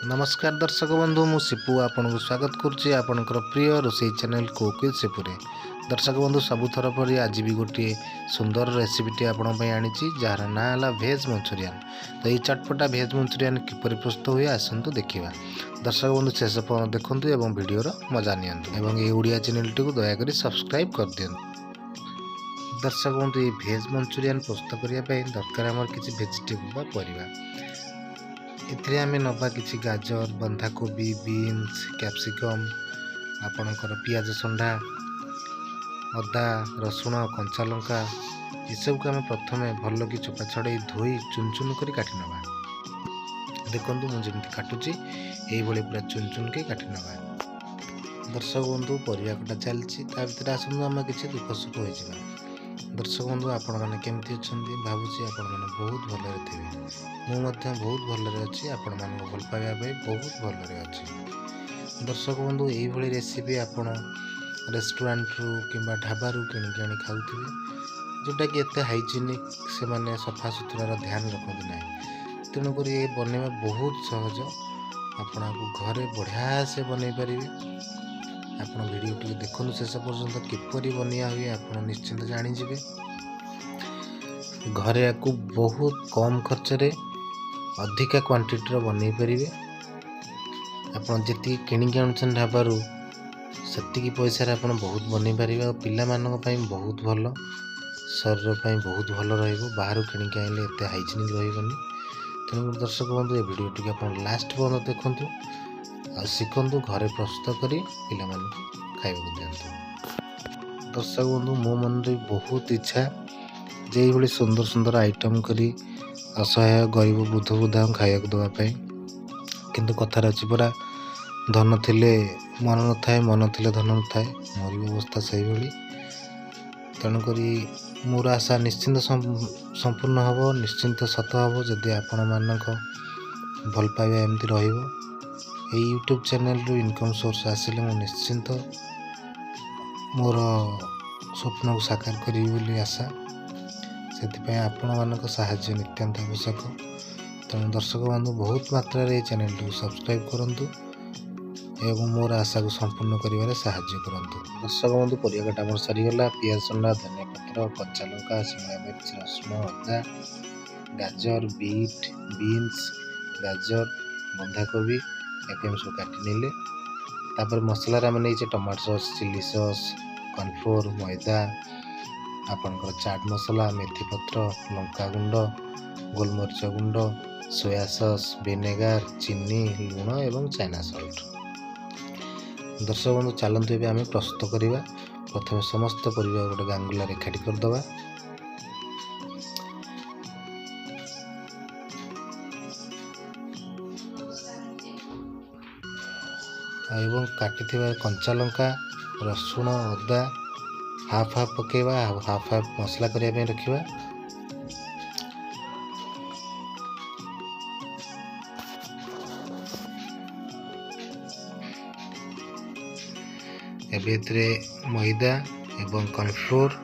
नमस्कार दर्शक बंधु मु सिपु आपन को स्वागत करुच्ची आपणकर प्रिय रोसई चैनल कुक विथ सिपुरे। दर्शक बंधु सबुथर परी आज भी गोटे सुंदर रेसिपीटी आपण आनी जार ना है भेज मंचूरियन। तो ये चटपटा भेज मंचूरियन किपर प्रस्तुत हुए आसतु देखा। दर्शक बंधु शेष देखु और भिडर मजा नियंतु ये ओडिया चैनल टी दयाकोरी सब्सक्राइब कर दियंतु। दर्शक बंधु ये भेज मंचूरियन प्रस्तुत करने दरकार आम किसी भेजिटेबल परिवा एथिरे आमे नबा किछि गाजर बंधाकोबी बीन्स कैप्सिकम आपणकर पियाज संडा अदा रसुण कंचा लंका ये सब को आम प्रथमे भल कि चोपा छड़े धोई चुन चुन कर काटि नबा। देखु मुझे काटुची यही पूरा चुन चुन के काटि नबा। दर्शक बंधु परिया कटा चलती भर आसतु आम किसी दुख सुख हो। दर्शक बंधु आपण मैंने केमती अच्छा भावुँ आपण मैंने बहुत भलरे थे मुझे बहुत भलरे अच्छी आपण मान भल पाइबा बहुत भलरे अच्छी। दर्शक बंधु यही रेसिपी आपण रेस्टोरेंट रु कि ढाबारू किणिक आनी खाऊे जोटा कि एत हाइजेनिक से माने सफा सुतुरार ध्यान रखते ना तेणुक ये बनवा बहुत सहज आपण घरे बढ़िया से बनई पारे। आप वीडियो टी देखु शेष पर्यंत किपरि बनिया हुए आप निश्चिंत जानीजे। घरे आपको बहुत कम खर्च रे अधिका क्वांटिटी बनई पारे। आप जी किणिक आनुन ढाबारू से पैसा आप बहुत बनई पारे और पिला बहुत भल शरीर पर बहुत भल रहा किणिक आइले एत हाइजेनिक रही। तेणु दर्शक बंधु ये वीडियो टी आप लास्ट पर्यंत देखु आ शिखु घरे प्रस्तुत कर पिला खाइबा दिंतु। दर्शक बंधु मो मन बहुत इच्छा जे ये सुंदर सुंदर आइटम करी असहाय गरीब वृद्ध वृद्धा खाया देवाई किंतु कथार अच्छी पूरा धन थिले मन न थाए मन थिले धन न थाए मोर भी अवस्था से भाई। तेणुक मोर आशा निश्चिंत संपूर्ण हम निश्चिंत सत हम जदि आपण मानक भल पाइबा एमती रहिबो। ये यूट्यूब चैनल रू इनकम सोर्स आसिले मु निश्चिंत मोर स्वप्न को साकार करी बोली आशा से आपण मानक साहाय्य नित्यांत आवश्यक। तेणु दर्शक बंधु बहुत मात्रा रे चैनल को सब्सक्राइब करंतु एवं मोर आशा को संपूर्ण करिवारे साहाय्य करंतु। दर्शक बंधु परिया काटा मोर सरीगला पियाज संडा धनिया पत्र कच्चा लंका शिमला मिर्च रसुण अदा गाजर बीट बीन्स गाजर बंधाकोबी एम सब काटि नेले तापर मसलार आम नहीं tomato sauce chilli sauce cornflour मैदा आपणकर चाट मसला मेथी पत्र लंका गुंड गोलमरीच गुंड सोया सॉस विनेगार चीनी लुण एवं चाइना सॉल्ट। दर्शक बंधु चलतु ए आम प्रस्तुत करवा। प्रथम समस्त परिवार गोटे गांगुला एकाठी करदे एवं काटी कंचा लंका रसुण अदा हाफ हाफ पकेबा हाफ हाफ मसला करने रखा। एबे मैदा एवं कॉर्नफ्लोर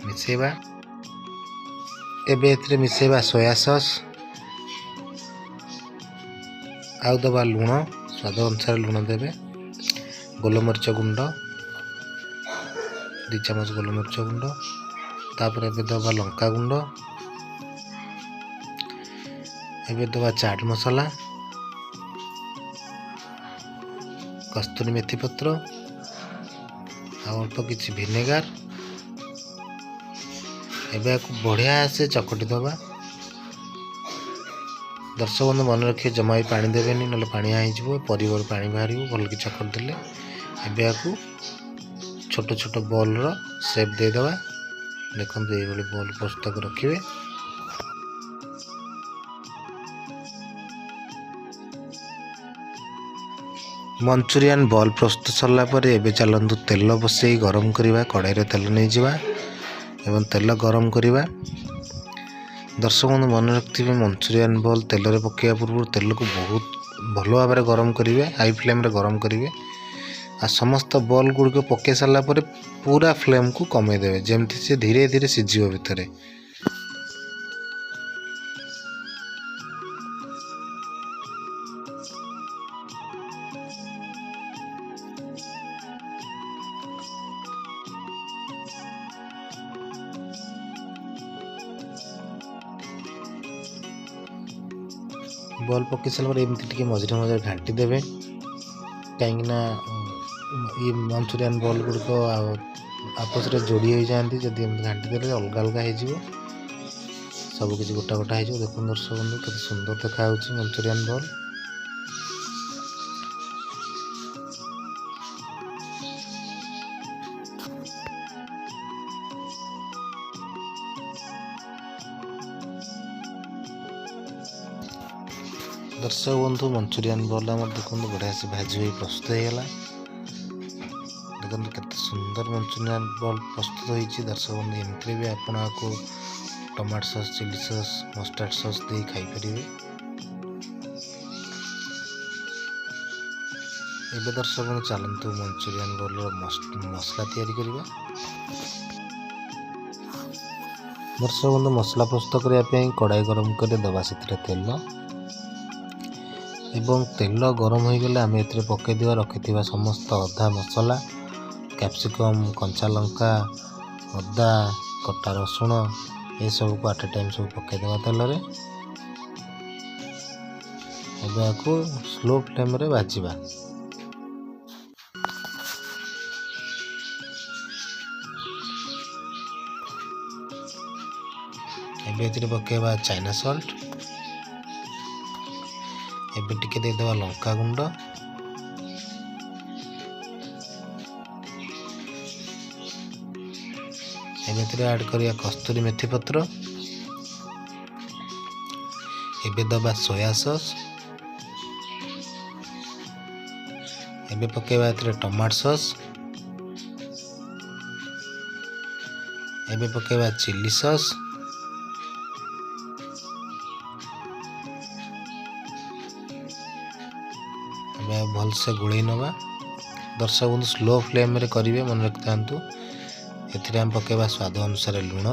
मिसेबा एबे मिसेबा सोया सॉस आउ दबा लुण स्वाद अनुसार लुण देवे गोलमरीच गुंड 2 चम्मच गोलमरीच गुंड तापर एबे दबा लंका गुंड एबे दबा चाट मसला कस्तूरी मेथी पत्र अल्प किसी विनेगार एबे बढ़िया से चकटी दबा। दर्शक बंधु मन रखिए जमा भी पानी देवेनि ना पानी हो परिवार पानी बाहर भल कि चकट देले एबे छोट छोट बॉल रो शेप दे दवा। देखो ये बॉल प्रस्तुत रखिए। मंचूरियन बॉल प्रस्तुत सरला परे एबे चलतु तेल बसई गरम करवा कड़ाई रे तेल नहीं जावा एवं तेल गरम करवा। दर्शक बंधु मन रखिए मंचूरियन बॉल तेल रे पकड़ा पूर्व तेल को बहुत भल भाव में गरम करेंगे हाई फ्लेम रे गरम करेंगे आ समस्त बॉल गुड़ को पकई सारा पूरा फ्लेम को कमे देवे जमती से धीरे धीरे सीझ भितर। बॉल पकई सारा एमती मझे मझे घाटी देवे कहीं ये मंचूरियन बॉल गुड़िक आपस में जोड़ी हो जाती जदि घाटी देले अलग अलग हो सबकि गोटा गोटा हो देखो दर्शक बंधु के सुंदर देखा मंचूरियन बॉल। दर्शक बंधु मंचूरियन बॉल आम देखो बढ़िया से भाजी हुई प्रस्तुत होगा देखो केते सुंदर मंचूरियन बॉल प्रस्तुत होती। दर्शक बंधु एमती भी आपको tomato sauce chilli sauce mustard sauce दे खाई परिवे। एबे दर्शक बंधु चलतु मंचूरियन बॉल मसला तैयारी करवा। दर्शक बंधु मसला प्रस्तुत करने कड़ाई गरम कर दबा से तेल एवं तेल गरम हो गले आम ए पकई देवा रखि समस्त अधा मसला कैप्सिकम कंचा लंका अदा कटा रसुण ये सब को आट टाइम सब पकईदेवा तेल को स्लो फ्लेम रे भाजवा। एबे पकेबा चाइना सॉल्ट एबे टिके देदेवा लंका गुंड एबे ऐड करिया कस्तूरी मेथी पत्र एबे दबा सोया सॉस एबे पकेबा टमाटो सॉस एबे पकेबा चिली सॉस भल से गोल नवा। दर्शक बंधु स्लो फ्लेम रे करेंगे मन रखि था एम पकेबा स्वाद अनुसार लुण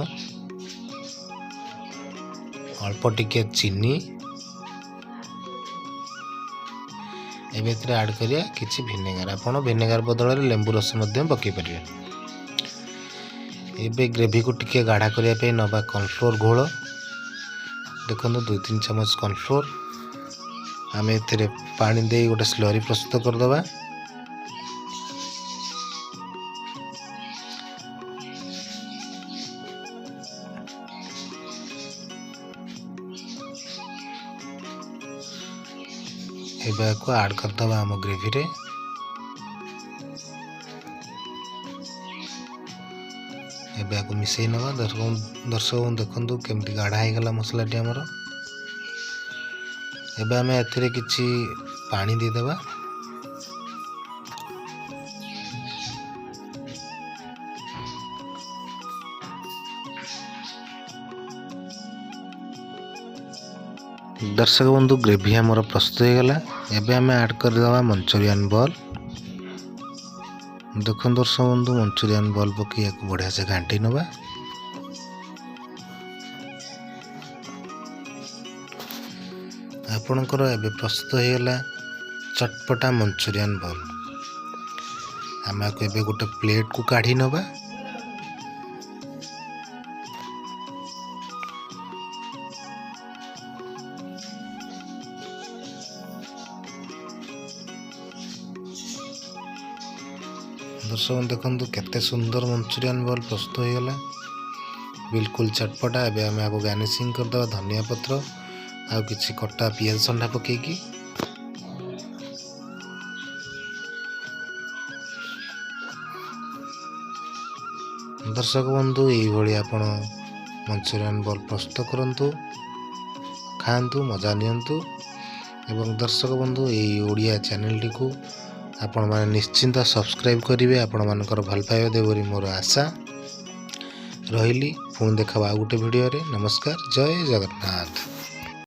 अल्प टिके चीनी एबे ऐड करिया किछि विनेगार आपण विनेगार बदल में लेंबू रस पकई पारे। एबे ग्रेवी को टिके गाढ़ा करने पे नवा कॉर्नफ्लोर घोल देखो 2-3 चम्मच कॉर्नफ्लोर आम ए पानी दे गोटे स्लरी प्रस्तुत करदबा। एबे को ऐड करदबा आम ग्रेवी रे एबे को मिसई नवा। दर्शक देखंतु केमती गाढ़ा हो गला मसलाटी आमर। एबे आम एथिरे किछि पानी दे देबा दर्शक बंधु ग्रेवी आमर प्रस्तुत हो गला। एबे आम ऐड कर देबा मंचूरियन बॉल देखो दर्शक बंधु मंचूरियन बॉल पकई या बढ़िया से घाटी नवा। आपणकर एबे प्रस्तुत होगा चटपटा मंचूरियन बॉल आम एबे गोटे प्लेट को काढ़ी नवा। दर्शक देखो केते सुंदर मंचूरियन बॉल प्रस्तुत होगा बिल्कुल चटपटा। एबे आम आपको गार्निशिंग करदे धनिया पत्र आउ किछि कटा पियाज संडा पकेकी। दर्शक बंधु ये आपण मंचूरियन बॉल प्रस्तुत करंतु खांतु मजा नियंतु एवं दर्शक बंधु ये ओडिया चैनल टी को आपण माने निश्चिंत सब्सक्राइब करेंगे। आपण मानकर भल पाइबा देबोरी मोर आशा रहिली। पुणी देखा गोटे वीडियो रे। नमस्कार, जय जगन्नाथ।